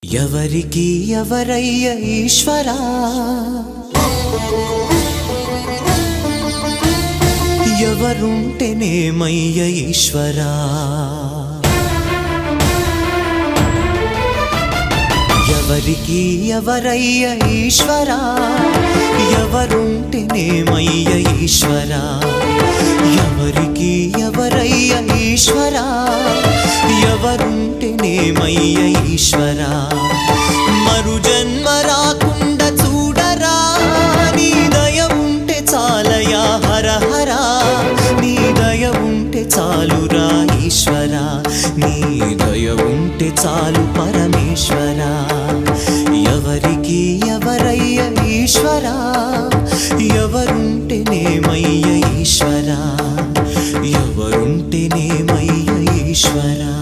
ఎవరికి ఎవరయ్య ఈశ్వరా, ఎవరుంటేనేమయ్య ఈశ్వరా, ఎవరికి ఎవరయ్య ఈశ్వరా, ఎవరుంటేనేమయ్య ఈశ్వరా, ఎవరికి ఎవరయ్య ఈశ్వరా, ఎవరుంటేనేమయ్య ఈశ్వరా, మరు జన్మ రాకుండా చూడరా, నీ దయ ఉంటే చాలయా హర హరా, నీ దయ ఉంటే చాలురా ఈశ్వరా, నీ దయ ఉంటే చాలు పరమేశ్వరా. ఎవరికి ఎవరయ్య ఈశ్వరా, ఎవరుంటేనేమయ్య ఈశ్వరా, ఎవరుంటేనేమయ్య ఈశ్వరా.